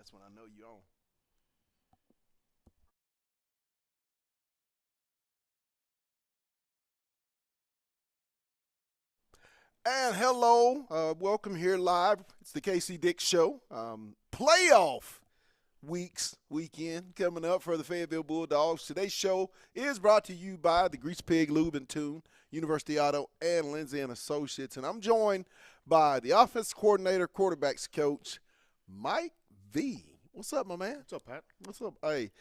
That's when I know you on. And hello, welcome here live. It's the Casey Dick Show. Playoff weekend coming up for the Fayetteville Bulldogs. Today's show is brought to you by the Grease Pig Lube and Tune, University Auto, and Lindsay and Associates. And I'm joined by the offense coordinator, quarterbacks coach, Mike V. What's up, my man? What's up, Pat? What's up? Hey,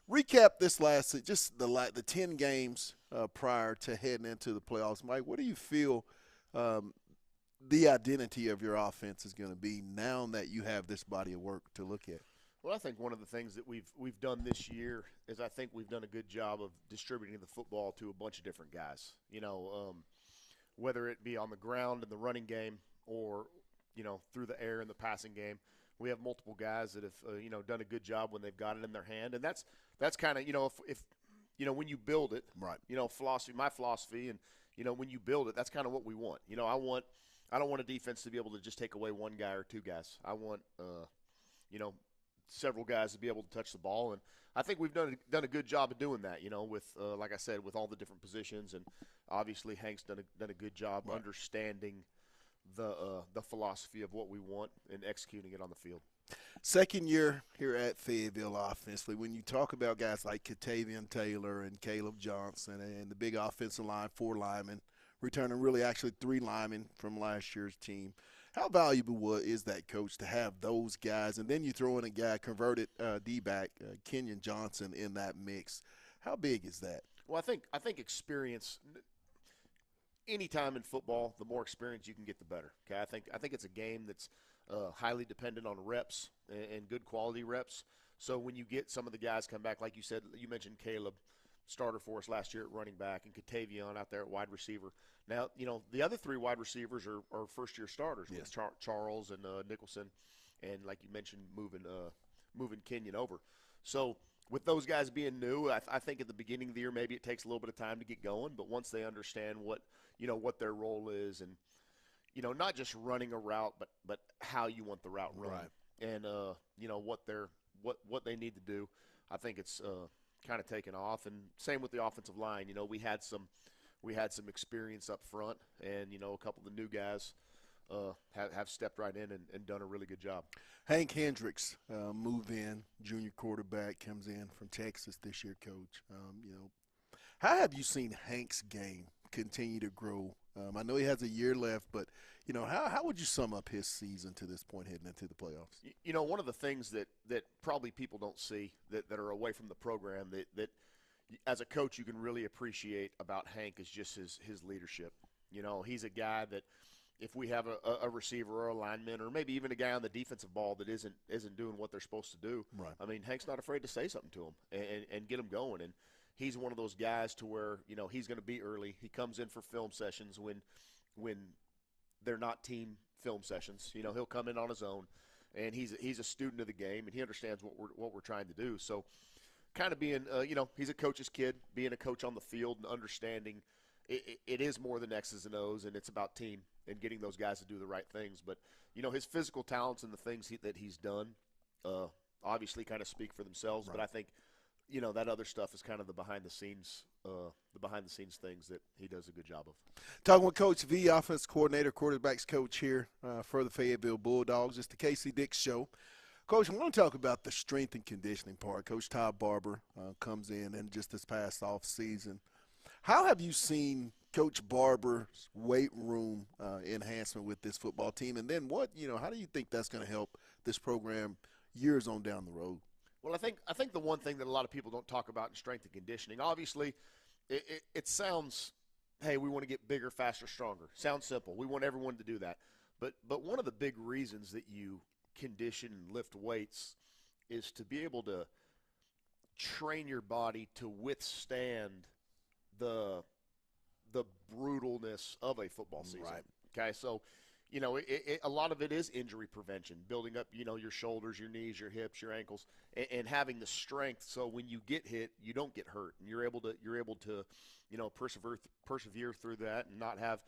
recap this just the 10 games prior to heading into the playoffs. Mike, what do you feel the identity of your offense is going to be now that you have this body of work to look at? Well, I think one of the things that we've done this year is I think we've done a good job of distributing the football to a bunch of different guys. Whether it be on the ground in the running game or through the air in the passing game, we have multiple guys that have done a good job when they've got it in their hand, and that's kind of if when you build it, Right. my philosophy, and when you build it, that's kind of what we want. I don't want a defense to be able to just take away one guy or two guys. I want several guys to be able to touch the ball, and I think we've done a good job of doing that. With like I said, with all the different positions, and obviously Hank's done a good job Right. understanding the philosophy of what we want and executing it on the field. Second year here at Fayetteville offensively, when you talk about guys like Katavian Taylor and Caleb Johnson and the big offensive line, 4 linemen, returning really actually 3 linemen from last year's team, how valuable is that, Coach, to have those guys? And then you throw in a guy, converted D-back, Kenyon Johnson, in that mix. How big is that? Well, I think experience. Anytime in football, the more experience you can get, the better. Okay, I think it's a game that's highly dependent on reps and good quality reps. So when you get some of the guys come back, like you said, you mentioned Caleb, starter for us last year at running back, and Katavion out there at wide receiver. Now, the other 3 wide receivers are first-year starters with Yes. Charles and Nicholson, and like you mentioned, moving Kenyon over. So with those guys being new, I think at the beginning of the year maybe it takes a little bit of time to get going, but once they understand what their role is, and not just running a route, but how you want the route run, Right. and what they need to do. I think it's kind of taken off, and same with the offensive line. We had some experience up front, and a couple of the new guys have stepped right in and done a really good job. Hank Hendricks, move in, junior quarterback, comes in from Texas this year, Coach. How have you seen Hank's game continue to grow? I know he has a year left, but how would you sum up his season to this point heading into the playoffs? One of the things that probably people don't see that are away from the program that as a coach you can really appreciate about Hank is just his leadership. He's a guy that if we have a receiver or a lineman or maybe even a guy on the defensive ball that isn't doing what they're supposed to do, Right. I mean, Hank's not afraid to say something to him and get him going. And he's one of those guys to where he's going to be early. He comes in for film sessions when they're not team film sessions. He'll come in on his own, and he's a student of the game, and he understands what we're trying to do. So, kind of being, he's a coach's kid, being a coach on the field and understanding it is more than X's and O's, and it's about team and getting those guys to do the right things. But his physical talents and the things that he's done, obviously, kind of speak for themselves. Right. But I think that other stuff is kind of the behind the scenes things that he does a good job of. Talking with Coach V, offense coordinator, quarterbacks coach here for the Fayetteville Bulldogs. It's the Casey Dick Show. Coach, I want to talk about the strength and conditioning part. Coach Todd Barber comes in and just this past off season. How have you seen Coach Barber's weight room enhancement with this football team? And then how do you think that's going to help this program years on down the road? Well, I think the one thing that a lot of people don't talk about in strength and conditioning, obviously, it sounds, hey, we want to get bigger, faster, stronger. Sounds simple. We want everyone to do that. But one of the big reasons that you condition and lift weights is to be able to train your body to withstand the brutalness of a football season. Right. Okay, so a lot of it is injury prevention, building up your shoulders, your knees, your hips, your ankles, and having the strength so when you get hit, you don't get hurt, and you're able to persevere through that and not have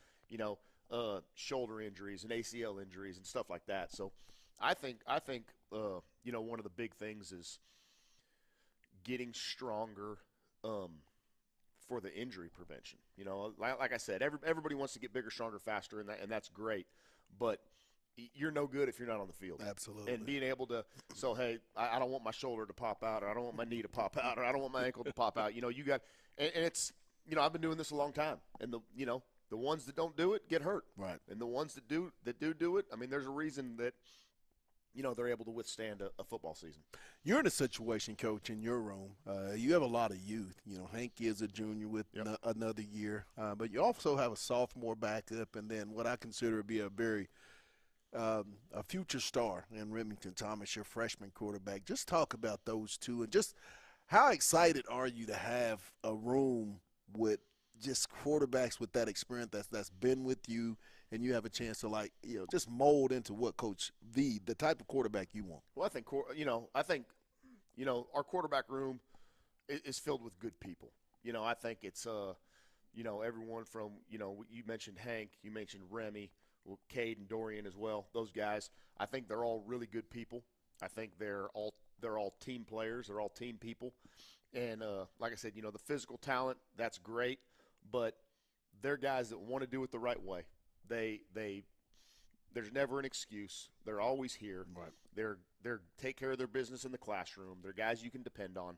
shoulder injuries and ACL injuries and stuff like that. So One of the big things is getting stronger for the injury prevention. Like I said, everybody wants to get bigger, stronger, faster, and that's great. But you're no good if you're not on the field. Absolutely. And being able to, hey, I don't want my shoulder to pop out, or I don't want my knee to pop out, or I don't want my ankle to pop out. You got, and it's, I've been doing this a long time, and the ones that don't do it get hurt. Right. And the ones that do it, I mean, there's a reason that, they're able to withstand a football season. You're in a situation, Coach, in your room. You have a lot of youth. Hank is a junior with another year, but you also have a sophomore backup, and then what I consider to be a very a future star in Remington Thomas, your freshman quarterback. Just talk about those two, and just how excited are you to have a room with just quarterbacks with that experience that's been with you, and you have a chance to just mold into what Coach V, the type of quarterback you want. Well, I think our quarterback room is filled with good people. I think it's everyone from you mentioned Hank, you mentioned Remy, Cade and Dorian as well. Those guys, I think they're all really good people. I think they're all team players. They're all team people. And like I said, the physical talent, that's great, but they're guys that want to do it the right way. There's never an excuse. They're always here. Right. They're take care of their business in the classroom. They're guys you can depend on,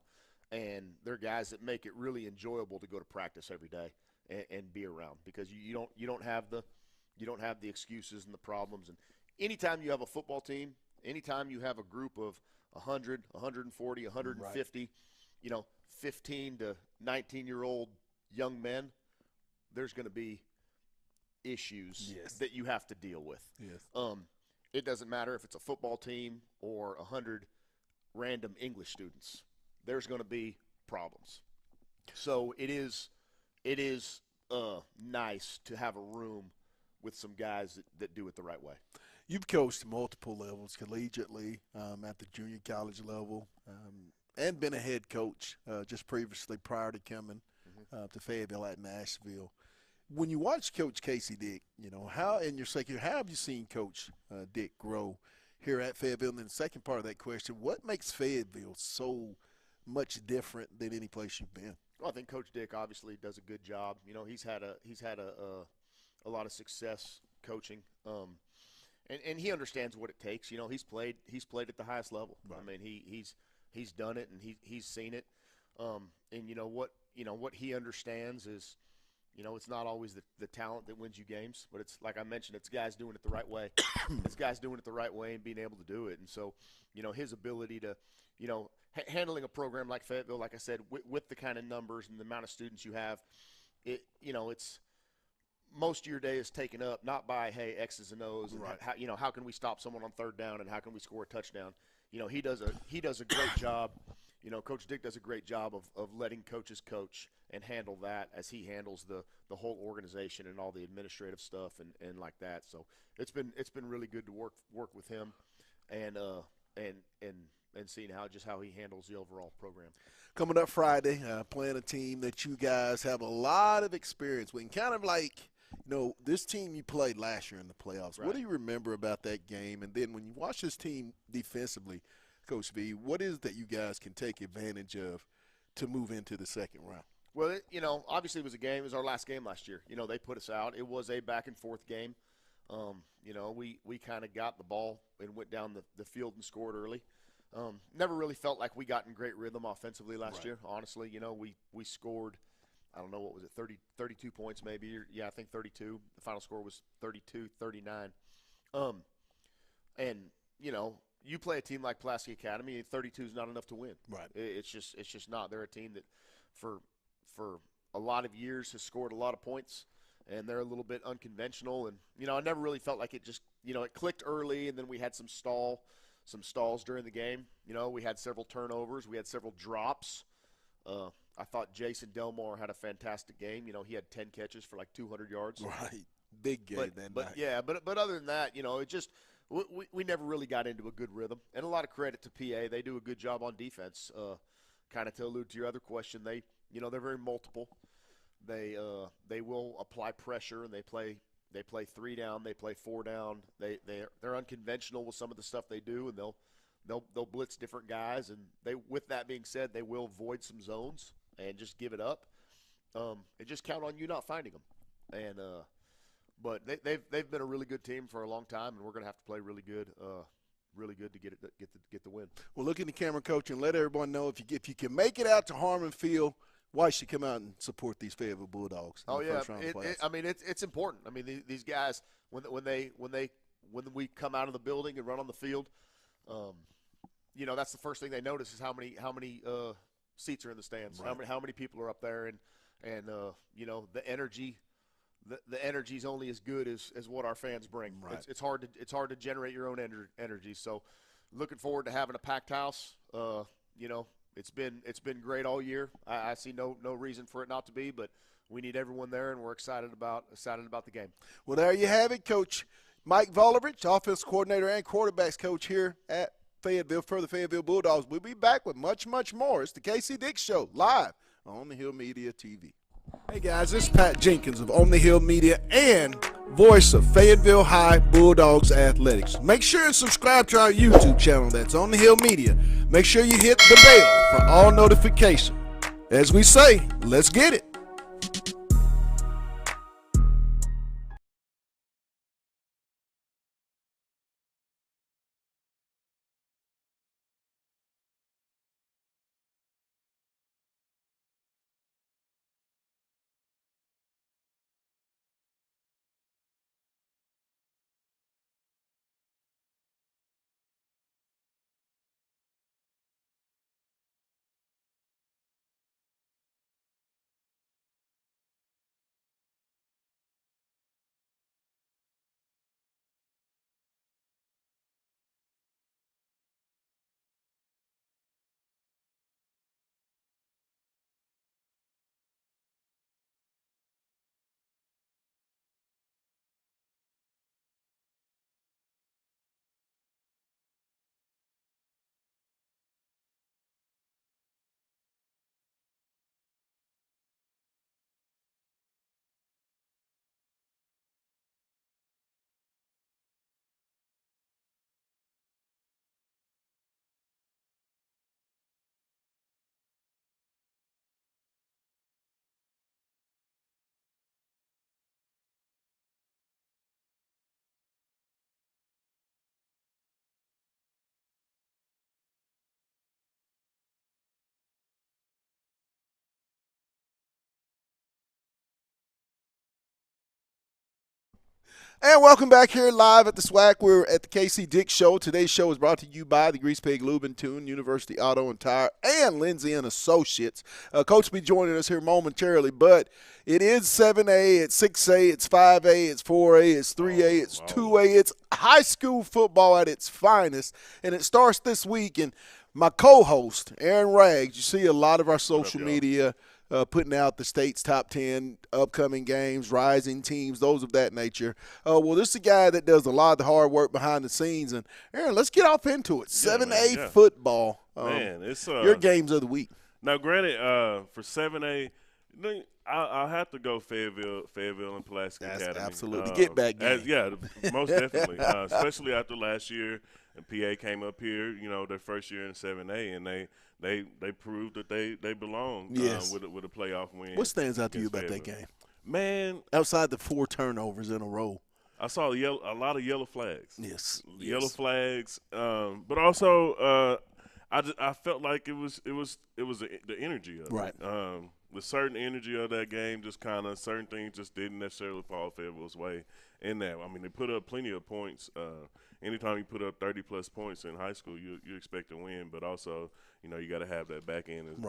and they're guys that make it really enjoyable to go to practice every day and be around, because you don't have the excuses and the problems. And anytime you have a football team, anytime you have a group of 100, 140, 150, 15 to 19-year-old young men, there's going to be issues that you have to deal with. Yes. It doesn't matter if it's a football team or 100 random English students. There's going to be problems. So it is nice to have a room with some guys that do it the right way. You've coached multiple levels, collegiately, at the junior college level, and been a head coach just previously prior to coming to Fayetteville at Nashville. When you watch Coach Casey Dick, how in your second year, how have you seen Coach Dick grow here at Fayetteville? And then the second part of that question, what makes Fayetteville so much different than any place you've been? Well, I think Coach Dick obviously does a good job. He's had a lot of success coaching, and he understands what it takes. He's played at the highest level. Right. I mean, he's done it, and he's seen it. And what he understands is, it's not always the talent that wins you games, but it's like I mentioned, it's guys doing it the right way. It's guys doing it the right way and being able to do it. And so, his ability to, handling a program like Fayetteville, like I said, with the kind of numbers and the amount of students you have, it's most of your day is taken up not by, hey, X's and O's, and right. How can we stop someone on third down and how can we score a touchdown? He does a great job. Coach Dick does a great job of letting coaches coach and handle that as he handles the whole organization and all the administrative stuff and like that. So it's been really good to work with him and seeing how he handles the overall program. Coming up Friday, playing a team that you guys have a lot of experience with, and kind of like this team you played last year in the playoffs. Right. What do you remember about that game? And then when you watch this team defensively, Coach V, what is that you guys can take advantage of to move into the second round? Well, obviously it was a game. It was our last game last year. They put us out. It was a back-and-forth game. We kind of got the ball and went down the field and scored early. Never really felt like we got in great rhythm offensively last year, honestly. We scored, I don't know, what was it, 32 points maybe? I think 32. The final score was 32-39. And, you play a team like Pulaski Academy, 32 is not enough to win. Right. It's just not. They're a team that for a lot of years has scored a lot of points, and they're a little bit unconventional. And, I never really felt like it just, it clicked early, and then we had some stalls during the game. We had several turnovers. We had several drops. I thought Jason Delmore had a fantastic game. He had 10 catches for like 200 yards. Right. Big game that night. Yeah, but other than that, it just – we never really got into a good rhythm. And a lot of credit to PA. They do a good job on defense. Kind of to allude to your other question, they're very multiple. They will apply pressure, and they play They play 3 down. They play 4 down. They're unconventional with some of the stuff they do, and they'll blitz different guys. And with that being said, they will void some zones and just give it up. And just count on you not finding them. And but they've been a really good team for a long time, and we're going to have to play really good to get the win. Well, look in the camera, Coach, and let everyone know if you can make it out to Harmon Field, why you should come out and support these Fayetteville Bulldogs. Oh yeah, it's important. I mean, these guys when we come out of the building and run on the field, that's the first thing they notice is how many seats are in the stands, right. how many people are up there, and the energy. The energy is only as good as what our fans bring. Right. It's hard to generate your own energy. So, looking forward to having a packed house. It's been great all year. I see no reason for it not to be, but we need everyone there, and we're excited about the game. Well, there you have it, Coach Mike Volovich, offensive coordinator and quarterbacks coach here at Fayetteville for the Fayetteville Bulldogs. We'll be back with much more. It's the Casey Dix Show live on the Hill Media TV. Hey guys, this is Pat Jenkins of On the Hill Media and voice of Fayetteville High Bulldogs Athletics. Make sure and subscribe to our YouTube channel. That's On the Hill Media. Make sure you hit the bell for all notifications. As we say, let's get it. And welcome back here live at the SWAC. We're at the KC Dix Show. Today's show is brought to you by the Grease Pig Lube and Tune, University Auto and Tire, and Lindsay and Associates. Coach will be joining us here momentarily, but it is 7A, it's 6A, it's 5A, it's 4A, it's 3A, it's 2A. It's high school football at its finest, and it starts this week. And my co-host, Aaron Rags, you see a lot of our social media putting out the state's top 10 upcoming games, rising teams, those of that nature. Well, this is a guy that does a lot of the hard work behind the scenes. And, Aaron, let's get off into it. 7A football. Man, it's your games of the week. Now, granted, for 7A, I'll have to go Fayetteville and Pulaski Academy. Absolutely. Get back game. Most definitely. Especially after last year, and PA came up here, their first year in 7A, and they proved that they belong with a playoff win. What stands out to you about that game? Man, outside the 4 turnovers in a row, I saw a lot of yellow flags. Yes, yellow flags. But also, I felt like it was the energy of it. The certain energy of that game, just kind of certain things just didn't necessarily fall Fayetteville's way in that. I mean, they put up plenty of points. Anytime you put up 30-plus points in high school, you expect to win. But also, you got to have that back end and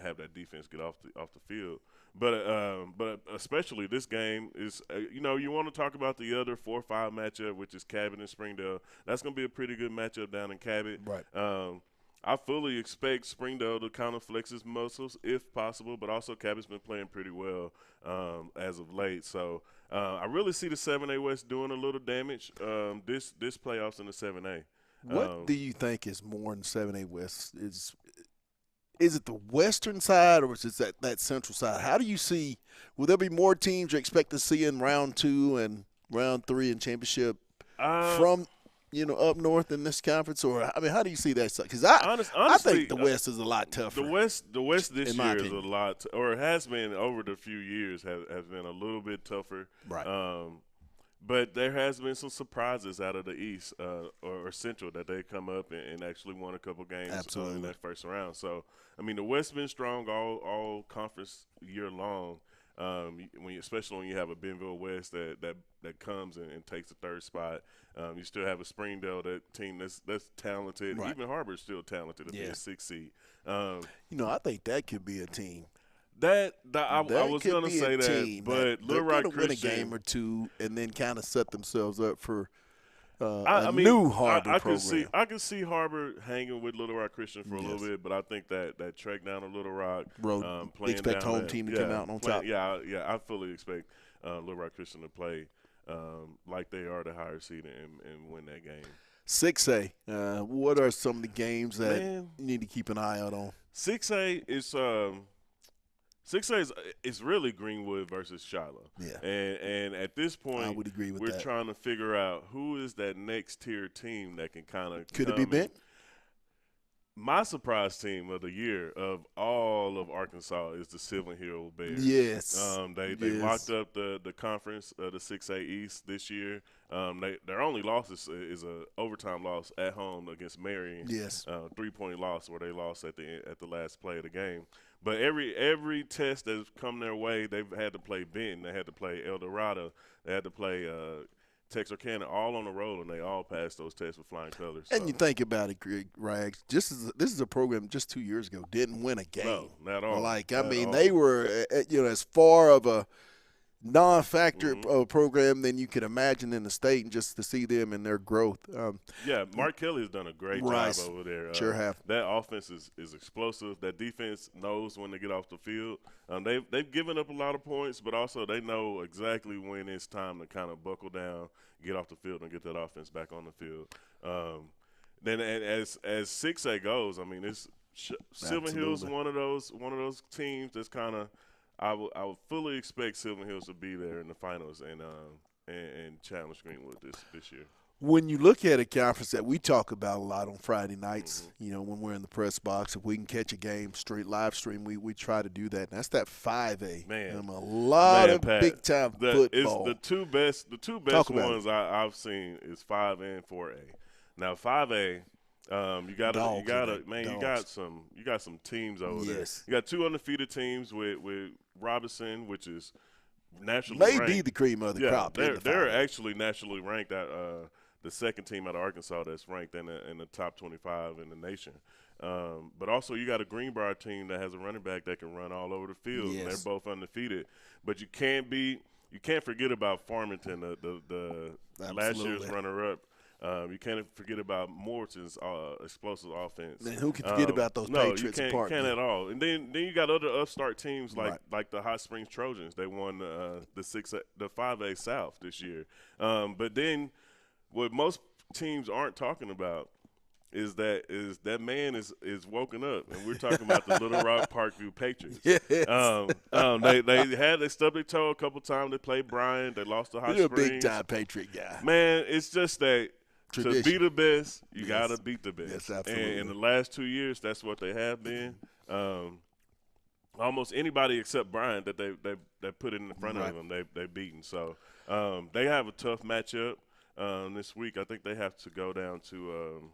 have that defense get off the field. But especially this game is, you want to talk about the other 4-5 matchup, which is Cabot and Springdale. That's going to be a pretty good matchup down in Cabot. Right. I fully expect Springdale to kind of flex his muscles if possible, but also Cabot's been playing pretty well as of late. So I really see the 7A West doing a little damage this playoffs in the 7A. What do you think is more in the 7A West? Is it the western side or is it that central side? How do you see – will there be more teams you expect to see in round 2 and round 3 in championship Uh, from up north in this conference? Or I mean, how do you see that? Because I honestly, think the West is a lot tougher. The West this in my year is a opinion. lot, or has been over the few years, has been a little bit tougher. Right. But there has been some surprises out of the East or Central that they come up and actually won a couple games Absolutely. in that first round. So, I mean, the West's been strong all conference year long. Especially when you have a Benville West that comes and takes the third spot, you still have a Springdale team that's talented. Right. Even Harbor's still talented to be a 6th seed. I think that could be a team. I That was could going to be say a team but they're Little Rock gonna win a Christian, game or two and then kind of set themselves up for I mean, new Harbor I program. I can see Harbor hanging with Little Rock Christian for a little Yes. bit, but I think that trek down to Little Rock, Road, playing expect down home there, team to come out on top. Yeah, I fully expect Little Rock Christian to play like they are the higher seed and win that game. 6A, what are some of the games that Man. you need to keep an eye out on? 6A is really Greenwood versus Shiloh. Yeah. And at this point, I would agree with we're that. trying to figure out who is that next tier team that can kind of Could it be Bent? My surprise team of the year of all of Arkansas is the Sylvan Hill Bears. Yes. They Yes. locked up the conference, the 6A East this year. Their only loss is a overtime loss at home against Marion. Yes. 3-point loss where they lost at the last play of the game. But every test that's come their way, they've had to play Benton, they had to play El Dorado, they had to play Texarkana, all on the road, and they all passed those tests with flying colors. And you think about it, Greg Rags, this is a program just 2 years ago didn't win a game. No, not at all. Like, Not I at mean, all. they were, as far of a non-factor Mm-hmm. program than you could imagine in the state, and just to see them and their growth. Yeah, Mark Kelly has done a great Rice. job over there. Sure have. That offense is explosive. That defense knows when to get off the field. They've given up a lot of points, but also they know exactly when it's time to kind of buckle down, get off the field, and get that offense back on the field. Then as 6A goes, I mean, Sylvan Hill's one of those teams that's kind of I would fully expect Sylvan Hills to be there in the finals and challenge Greenwood this year. When you look at a conference that we talk about a lot on Friday nights, when we're in the press box, if we can catch a game live stream, we try to do that. And that's that 5A. Man, a lot of Pat, big time football. The two best Talk about ones I've seen is 5 and 4A. Now 5A, you got some teams over there. Yes. You got 2 undefeated teams with Robinson, which is nationally May ranked. be the cream of the crop. in the They're 5A. actually nationally ranked at the second team out of Arkansas that's ranked in the top 25 in the nation. But also you got a Greenbrier team that has a running back that can run all over the field. Yes. And they're both undefeated. But you can't forget about Farmington, the last year's Absolutely. runner-up. You can't forget about Morton's explosive offense. And who can forget about those Patriots No, you apart, can't man? at all. And then you got other upstart teams Right. like the Hot Springs Trojans. They won the 5A South this year. But then what most teams aren't talking about is that man is woken up, and we're talking about the Little Rock Parkview Patriots. Yes. They stubbed their toe a couple times. They played Bryan. They lost to Hot You're a Springs. big time Patriot guy. Man, it's just that Tradition. to be the best, you Yes. got to beat the best. Yes, absolutely. And in the last 2 years, that's what they have been. Almost anybody except Bryan that they put in front Right. of them, they've beaten. So they have a tough matchup this week. I think they have to go down to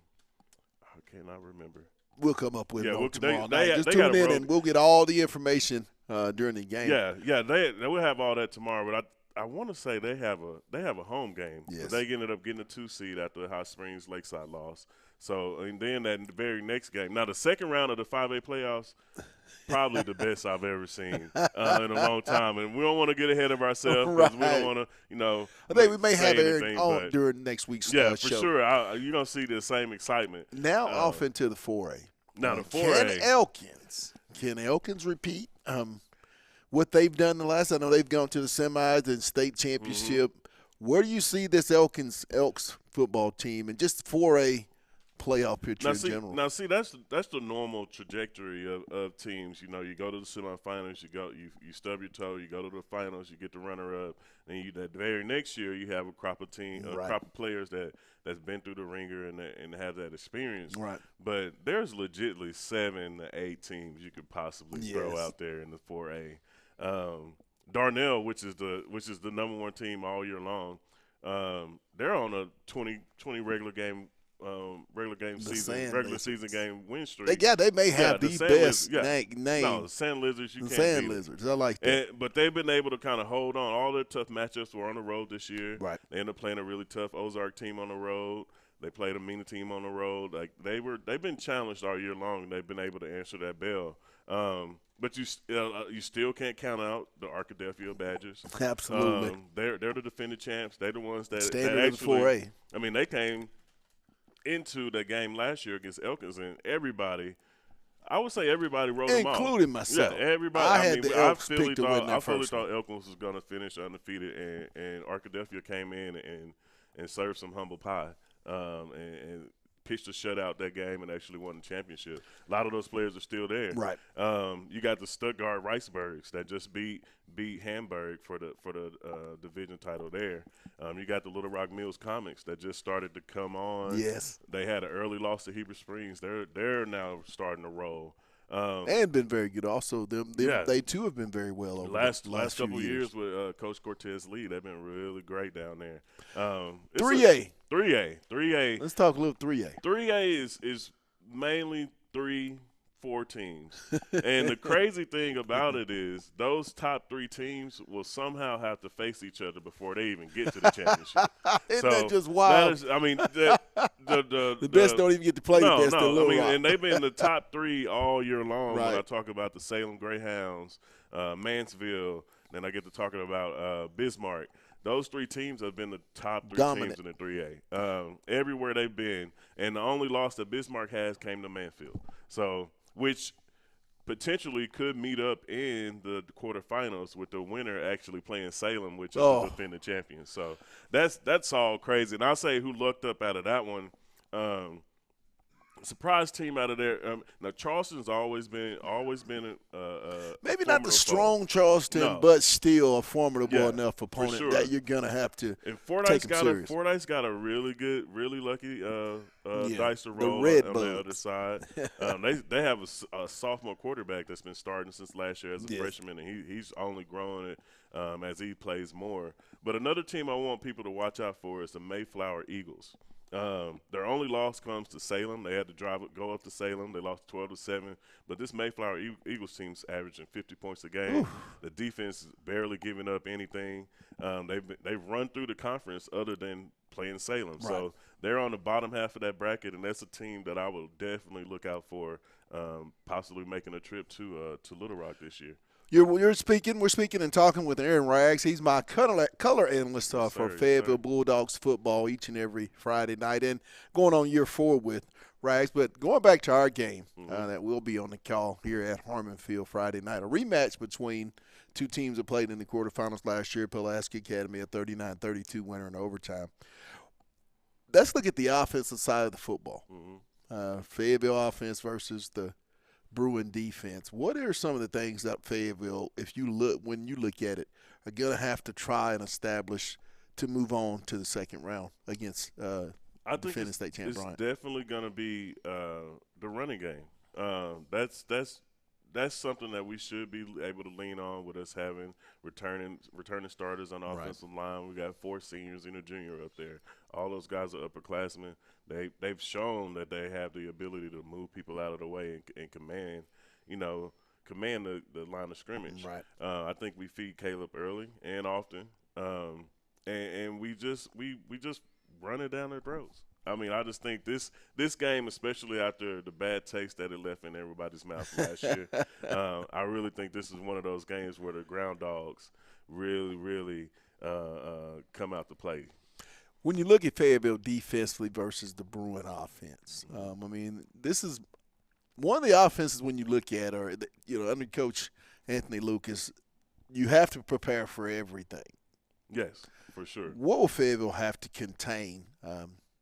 I cannot remember. We'll come up with it on tomorrow night. Just they got tune a in, and we'll get all the information during the game. Yeah, they will have all that tomorrow. But I want to say they have a home game. Yes. They ended up getting a 2 seed after the Hot Springs Lakeside loss. So and then that very next game. Now the second round of the 5A playoffs, probably the best I've ever seen in a long time. And we don't want to get ahead of ourselves because we Right. don't want to, I think we may say have Eric anything, on but during next week's yeah, for show. sure. You're gonna see the same excitement. Now off into the 4A. Now the Can 4A. Elkins repeat what they've done the last? I know they've gone to the semis and state championship. Where do you see this Elks football team and just 4A playoff picture in general. Now, see, that's the normal trajectory of teams. You know, you go to the semifinals, you stub your toe, you go to the finals, you get the runner-up, and that very next year you have a crop of crop of players that's been through the ringer and have that experience. Right. But there's legitimately 7 to 8 teams you could possibly throw out there in the 4A. Darnell, which is the number 1 team all year long, they're on a 20 regular season game win streak. They may have the best name. No, the Sand Lizards. The Sand Lizards. I like that. But they've been able to kind of hold on. All their tough matchups were on the road this year. Right. They ended up playing a really tough Ozark team on the road. They played a Mena team on the road. Like they've been challenged all year long, and they've been able to answer that bell. But you still can't count out the Arkadelphia Badgers. Absolutely. They're the defending champs. They're the ones that standard actually, of 4A. I mean, they came into the game last year against Elkins, and everybody, I would say everybody wrote them off. Including myself. Yeah, everybody. I had the Elks picked to win that I fully first thought Elkins was going to finish undefeated, and Arkadelphia came in and served some humble pie and pitched a shutout that game and actually won the championship. A lot of those players are still there. Right. You got the Stuttgart Ricebergs that just beat Hamburg for the division title there. You got the Little Rock Mills Comics that just started to come on. Yes. They had an early loss to Heber Springs. They're now starting to roll. And been very good. Also, they too have been very well over the last couple few years with Coach Cortez Lee. They've been really great down there. 3A. Let's talk a little 3A. 3A is mainly 3-4 teams. And the crazy thing about it is those top 3 teams will somehow have to face each other before they even get to the championship. Isn't that just wild? The best don't even get to play the best in Little Rock. And they've been the top 3 all year long. Right. When I talk about the Salem Greyhounds, Mansville, then I get to talking about Bismarck. Those 3 teams have been the top 3 Dominant. teams in the 3A. Everywhere they've been. And the only loss that Bismarck has came to Mansfield. So, which potentially could meet up in the quarterfinals with the winner actually playing Salem, which is the defending champion. So that's all crazy. And I'll say who lucked up out of that one. Surprise team out of there. Now Charleston's always been maybe not the strong Charleston, but still a formidable enough opponent that you're gonna have to take them serious. Fordyce got a really good, really lucky dice to roll on the other side. They have a sophomore quarterback that's been starting since last year as a freshman, and he's only growing it as he plays more. But another team I want people to watch out for is the Mayflower Eagles. Their only loss comes to Salem. They had to go up to Salem. They lost 12-7. But this Mayflower Eagles team's averaging 50 points a game. The defense is barely giving up anything. They've run through the conference other than playing Salem. Right. So they're on the bottom half of that bracket, and that's a team that I will definitely look out for, possibly making a trip to Little Rock this year. We're speaking and talking with Aaron Rags. He's my color analyst for Fayetteville Bulldogs football each and every Friday night, and going on year 4 with Rags. But going back to our game that will be on the call here at Harmon Field Friday night, a rematch between 2 teams that played in the quarterfinals last year. Pulaski Academy, a 39-32 winner in overtime. Let's look at the offensive side of the football. Fayetteville offense versus the Bruin defense. What are some of the things that Fayetteville, when you look at it, are going to have to try and establish to move on to the second round against defending state champ Bryant? It's definitely going to be the running game. That's something that we should be able to lean on with us having returning starters on the offensive line. We got 4 seniors and a junior up there. All those guys are upperclassmen. They've shown that they have the ability to move people out of the way and command the line of scrimmage. Right. I think we feed Caleb early and often, and we just run it down their throats. I mean, I just think this game, especially after the bad taste that it left in everybody's mouth last year, I really think this is one of those games where the Ground Dogs really, really come out to play. When you look at Fayetteville defensively versus the Bruin offense, I mean, this is one of the offenses when you look at, under Coach Anthony Lucas, you have to prepare for everything. Yes, for sure. What will Fayetteville have to contain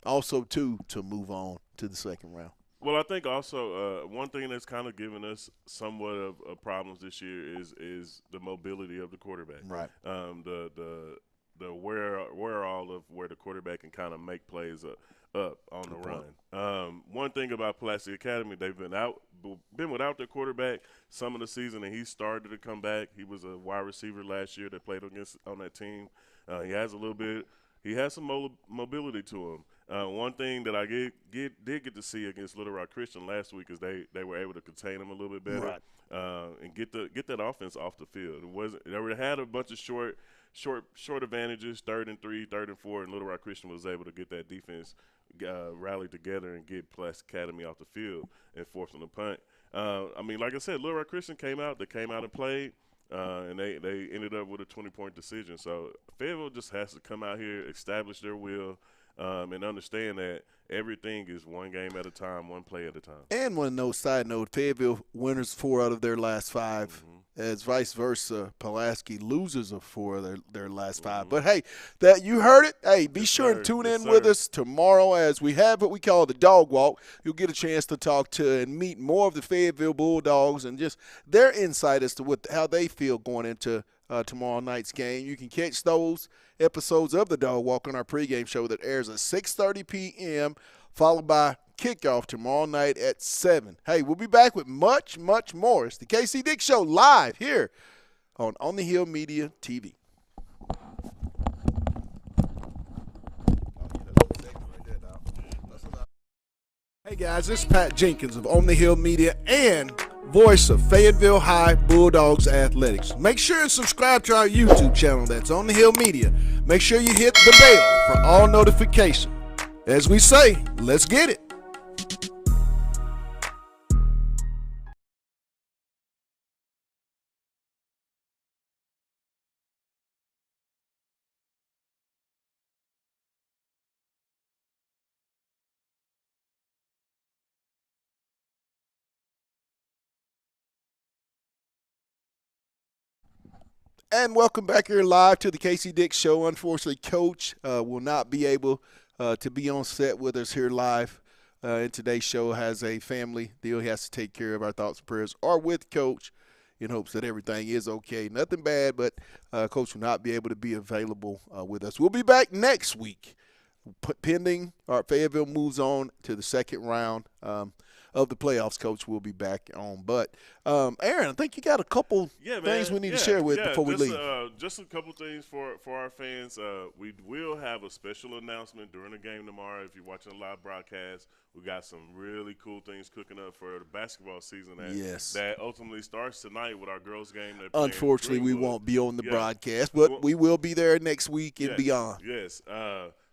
also, too, to move on to the second round. Well, I think also one thing that's kind of given us somewhat of problems this year is the mobility of the quarterback. Right. The where all of where the quarterback can kind of make plays up on the run. One thing about Pulaski Academy, they've been without their quarterback some of the season, and he started to come back. He was a wide receiver last year that played on that team. He has some mobility to him. One thing that I did get to see against Little Rock Christian last week is they were able to contain him a little bit better, and get that offense off the field. They had a bunch of short advantages, 3rd and 3, 3rd and 4, and Little Rock Christian was able to get that defense rallied together and get Pulaski Academy off the field and force them to punt. I mean, like I said, Little Rock Christian came out and played. And they ended up with a 20-point decision. So Fayetteville just has to come out here, establish their will, and understand that everything is one game at a time, one play at a time. And one note, side note, Fayetteville winners 4 out of their last 5. As vice versa, Pulaski losers of 4 of their last 5. But, hey, that you heard it. Hey, be sure and tune in with us tomorrow as we have what we call the Dog Walk. You'll get a chance to talk to and meet more of the Fayetteville Bulldogs and just their insight as to how they feel going into tomorrow night's game. You can catch those episodes of the Dog Walk on our pregame show that airs at 6:30 p.m., followed by kickoff tomorrow night at 7. Hey, we'll be back with much, much more. It's the KC Dick Show live here on the Hill Media TV. Hey guys, this is Pat Jenkins of On the Hill Media and voice of Fayetteville High Bulldogs Athletics. Make sure and subscribe to our YouTube channel that's On the Hill Media. Make sure you hit the bell for all notifications. As we say, let's get it. And welcome back here live to the KC Dick Show. Unfortunately, Coach will not be able to be on set with us here live. And today's show has a family deal he has to take care of. Our thoughts and prayers are with Coach in hopes that everything is okay. Nothing bad, but Coach will not be able to be available with us. We'll be back next week pending Fayetteville moves on to the second round of the playoffs. Coach will be back on. But, Aaron, I think you got a couple things we need to share before we leave. Just a couple things for our fans. We will have a special announcement during the game tomorrow. If you're watching a live broadcast, we got some really cool things cooking up for the basketball season that ultimately starts tonight with our girls' game. Unfortunately, we won't be on the broadcast, but we will be there next week and beyond. Yes.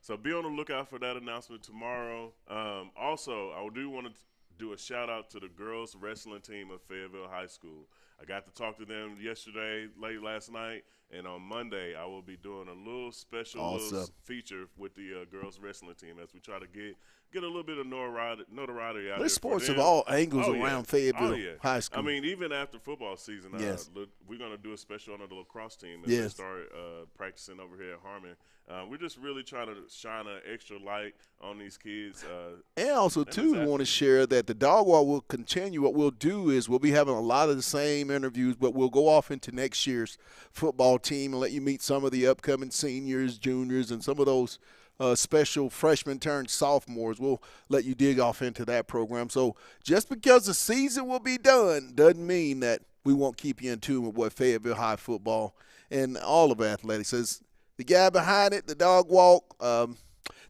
So be on the lookout for that announcement tomorrow. Also, I do want to do a shout-out to the girls wrestling team of Fayetteville High School. I got to talk to them yesterday, late last night, and on Monday I will be doing a little special little feature with the girls wrestling team as we try to get a little bit of notoriety out there. There's sports of all angles around Fayetteville High School. I mean, even after football season, we're going to do a special on the lacrosse team as they start practicing over here at Harmon. We're just really trying to shine an extra light on these kids. And also, too, we want to share that the Dog Walk will continue. What we'll do is we'll be having a lot of the same interviews, but we'll go off into next year's football team and let you meet some of the upcoming seniors, juniors, and some of those special freshmen turned sophomores. We'll let you dig off into that program. So just because the season will be done doesn't mean that we won't keep you in tune with what Fayetteville High football and all of athletics is. The guy behind it, the Dog Walk,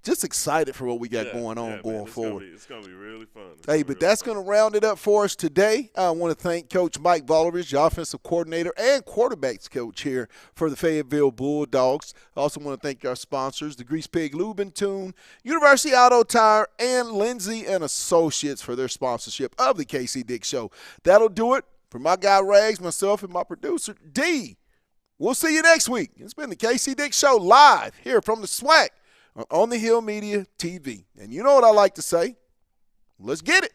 just excited for what we got going on going forward. It's going to be really fun. But that's going to round it up for us today. I want to thank Coach Mike Volovich, the offensive coordinator and quarterbacks coach here for the Fayetteville Bulldogs. I also want to thank our sponsors, the Grease Pig Lube and Tune, University Auto Tire, and Lindsay and Associates for their sponsorship of the KC Dick Show. That'll do it for my guy Rags, myself, and my producer, D. We'll see you next week. It's been the KC Dick Show live here from the SWAC on the Hill Media TV. And you know what I like to say? Let's get it.